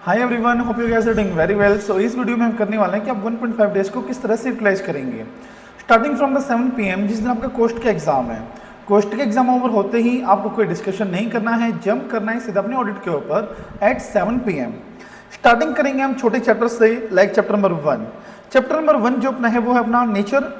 Hi everyone, hope you guys are doing very well. So इस video में हम करने वाले हैं कि आप 1.5 डेज को किस तरह से यूटिलाइज करेंगे। स्टार्टिंग फ्रॉम द 7 PM जिस दिन आपका कोस्ट का एग्जाम है। कोस्ट के एग्जाम ओवर होते ही आपको कोई डिस्कशन नहीं करना है, जंप करना है सीधा अपने ऑडिट के ऊपर एट 7 PM। स्टार्टिंग करेंगे हम छोटे चैप्टर से, like chapter number 1। Chapter number 1 जो अपना है वो है अपना nature,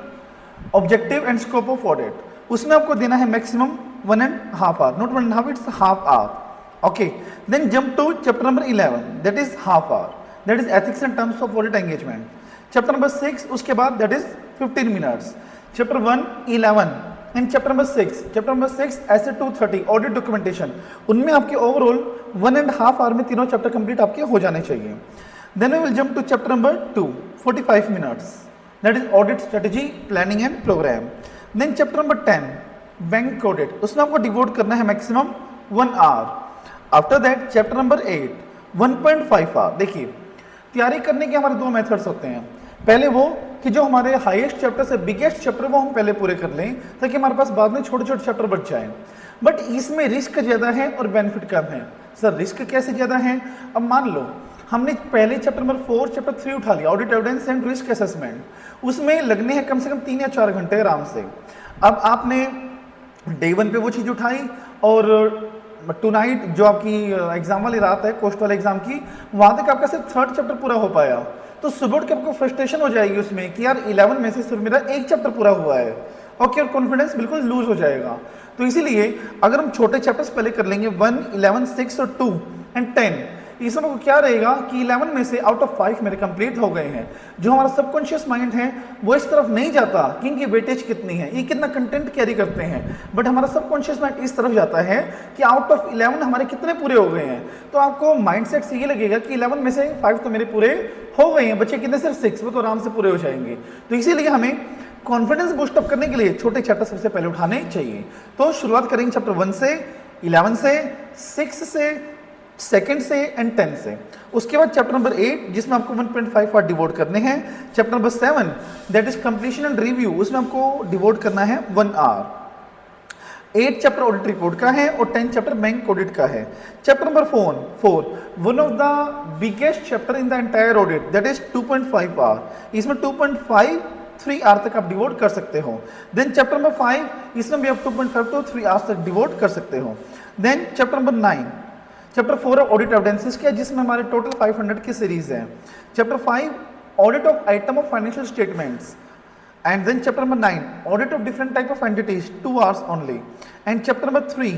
objective and scope of audit. उसमें आपको देना है maximum 1.5 hour, not 1.5, it's half hour. Okay, then jump to chapter number 11, that is half hour, that is ethics and terms of audit engagement. Chapter number 6 उसके बाद that is 15 minutes. Chapter 1 11 and chapter number 6, chapter number 6 ऐसे 230 audit documentation, उनमें आपके overall 1.5 hour में तीनों chapter complete आपके हो जाने चाहिए। Then we will jump to chapter number 2 45 minutes, that is audit strategy, planning and program. Then chapter number 10 bank audit, उसमें आपको डिवोट करना है maximum 1 hour. After that chapter number 8 1.5 hour. देखिए, तैयारी करने के हमारे दो मेथड्स होते हैं। पहले वो कि जो हमारे हाईएस्ट चैप्टर से बिगेस्ट चैप्टर वो हम पहले पूरे कर लें ताकि हमारे पास बाद में छोटे छोटे चैप्टर बच जाएं। बट इसमें रिस्क ज़्यादा है और बेनिफिट कम है। सर रिस्क कैसे ज़्यादा है? अब मान लो हमने पहले चैप्टर नंबर 4 चैप्टर 3 उठा लिया, audit evidence and risk assessment, उसमें लगने हैं कम से कम 3 या 4 घंटे आराम से। अब आपने डे 1 पे वो चीज़ उठाई और टुनाइट जो आपकी एग्जाम वाली रात है कोस्ट वाले एग्जाम की, वहाँ तक आपका सिर्फ 3rd चैप्टर पूरा हो पाया, तो सुबह उठ के आपको फ्रस्ट्रेशन हो जाएगी उसमें कि यार 11 में से सिर्फ मेरा एक चैप्टर पूरा हुआ है। ओके, और कॉन्फिडेंस बिल्कुल लूज हो जाएगा। तो इसीलिए अगर हम छोटे चैप्टर्स पहले कर लेंगे 1 11 6 और 2 एंड 10, इसमें को क्या रहेगा कि 11 में से आउट ऑफ 5 मेरे कंप्लीट हो गए हैं। जो हमारा सबकॉन्शियस माइंड है वो इस तरफ नहीं जाता कि इनकी वेटेज कितनी है, ये कितना कंटेंट कैरी करते हैं, बट हमारा सबकॉन्शियस माइंड इस तरफ जाता है कि आउट ऑफ 11 हमारे कितने पूरे हो गए हैं। तो आपको माइंडसेट से ये लगेगा कि 11 में से 5 तो मेरे पूरे हो गए हैं, बच्चे कितने सिर्फ 6, वो तो आराम से पूरे हो जाएंगे। तो इसीलिए हमें कॉन्फिडेंस बूस्टअप करने के लिए छोटे चैप्टर सबसे पहले उठाने चाहिए। तो शुरुआत करेंगे चैप्टर 1 से, 11 से, 6 से, 2nd से एंड 10 से। उसके बाद चैप्टर नंबर 8 जिसमें आपको 1.5 आवर डिवोट करने हैं। Chapter number 7 that is completion and review, उसमें आपको डिवोट करना है 1 आवर। 8 चैप्टर ऑडिट रिपोर्ट का है और 10 चैप्टर बैंक ऑडिट का है। Chapter number 4 one of the biggest chapter in the entire audit, that is 2.5 hour. इसमें 2.53 आवर तक आप डिवोट कर सकते हो। देन चैप्टर नंबर 5, इसमें भी आप 2.5 to 3 आवर्स तक डिवोट कर सकते हो। Then chapter number 9 chapter 4 audit evidences का, जिसमें हमारे टोटल 500 की सीरीज है। Chapter 5 audit of item of financial statements and then chapter number 9 audit of different type of entities 2 hours only and chapter number 3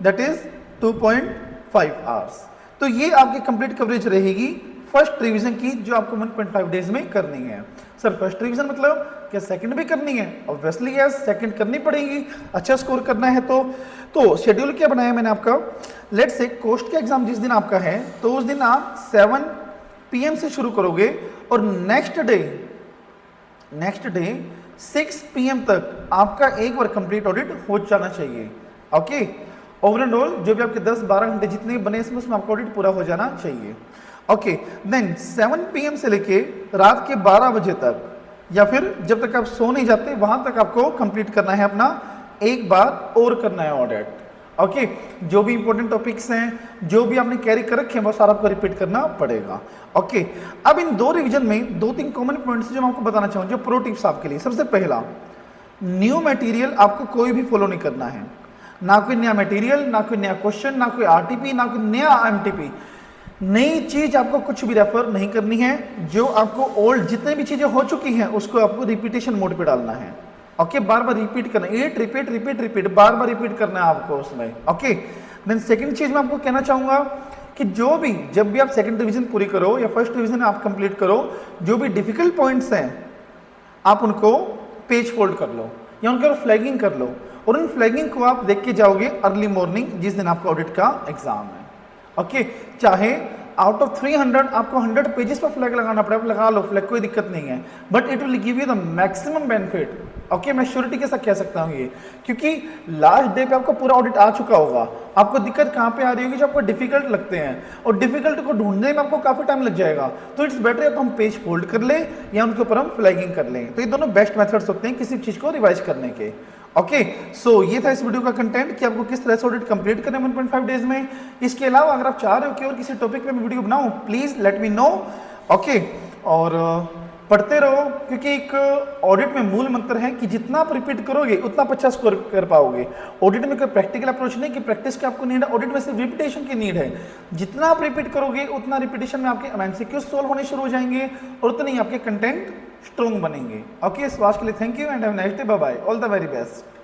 that is 2.5 hours. तो ये आपकी complete coverage रहेगी first revision की जो आपको 1.5 days में करनी है। सर फर्स्ट रिवीजन मतलब क्या सेकंड भी करनी है? ऑब्वियसली यस, सेकंड करनी पड़ेगी, अच्छा स्कोर करना है। तो शेड्यूल क्या बनाया मैंने आपका, लेट से कोस्ट का एग्जाम जिस दिन आपका है तो उस दिन आप 7 PM से शुरू करोगे और नेक्स्ट डे 6 PM तक आपका एक बार कंप्लीट ऑडिट हो जाना चाहिए। ओके, ओवर एंड ऑल जो भी आपके 10-12 घंटे जितने बने इसमें उसमें आपका ऑडिट पूरा हो जाना चाहिए। ओके, देन 7 PM से लेके रात के 12 बजे तक या फिर जब तक आप सो नहीं जाते वहां तक आपको कंप्लीट करना है अपना एक बार और करना है ऑडिट। ओके, जो भी इंपॉर्टेंट टॉपिक्स हैं, जो भी आपने कैरी कर रखे हैं वो सारा आपको रिपीट करना पड़ेगा। ओके, अब इन 2 रिवीजन में 2-3 कॉमन पॉइंट्स जो मैं आपको बताना चाहूँ, जो प्रो टिप्स आपके लिए। सबसे पहला, न्यू मटेरियल आपको कोई भी फॉलो नहीं करना है, ना कोई नया मटेरियल, ना कोई नया क्वेश्चन, ना कोई RTP, ना कोई नया MTP, नई चीज आपको कुछ भी रेफर नहीं करनी है। जो आपको ओल्ड जितने भी चीजें हो चुकी हैं उसको आपको रिपीटेशन मोड पे डालना है। ओके, बार बार रिपीट करना, रिपीट बार बार रिपीट करना है आपको उसमें। ओके, देन सेकंड चीज मैं आपको कहना चाहूंगा कि जब भी आप सेकंड रिवीजन पूरी करो या फर्स्ट रिवीजन आप कंप्लीट करो, जो भी डिफिकल्ट पॉइंट्स हैं आप उनको पेज फोल्ड कर लो या उनके फ्लैगिंग कर लो और उन फ्लैगिंग को आप देख के जाओगे अर्ली मॉर्निंग जिस दिन आपका ऑडिट का एग्जाम है। ओके, चाहे आउट ऑफ 300 आपको 100 पेजेस पर फ्लैग लगाना पड़े, आप लगा लो फ्लैग, कोई दिक्कत नहीं है, but it will give you the maximum benefit. Okay, मैं श्योरिटी के साथ कह सकता हूँ ये, क्योंकि लास्ट डे पे आपको पूरा ऑडिट आ चुका होगा। आपको दिक्कत कहाँ पे आ रही होगी, जो आपको डिफिकल्ट लगते हैं और डिफिकल्ट को ढूंढने में आपको काफी टाइम लग जाएगा। तो इट्स बेटर या तो हम पेज फोल्ड कर ले या उनके ऊपर हम फ्लैगिंग कर लें। तो ये दोनों बेस्ट मेथड्स होते हैं किसी चीज को रिवाइज करने के। ओके, सो ये था इस वीडियो का कंटेंट कि आपको किस तरह से ऑडिट कंप्लीट करना है 1.5 डेज में। इसके अलावा अगर आप चाह रहे हो कि और किसी टॉपिक पे मैं वीडियो बनाऊं, please let me know. Okay, और पढ़ते रहो, क्योंकि एक ऑडिट में मूल मंत्र है कि जितना आप रिपीट करोगे उतना अच्छा स्कोर कर पाओगे। ऑडिट में कोई प्रैक्टिकल अप्रोच नहीं कि प्रैक्टिस की आपको नीड है, ऑडिट में सिर्फ रिपीटेशन की नीड है। जितना आप रिपीट करोगे उतना रिपीटेशन में आपके एमसीक्यू सॉल्व होने शुरू हो जाएंगे और उतने ही आपके कंटेंट स्ट्रॉन्ग बनेंगे। ओके, सो आज के लिए thank you and have a nice day, bye bye, all the very best.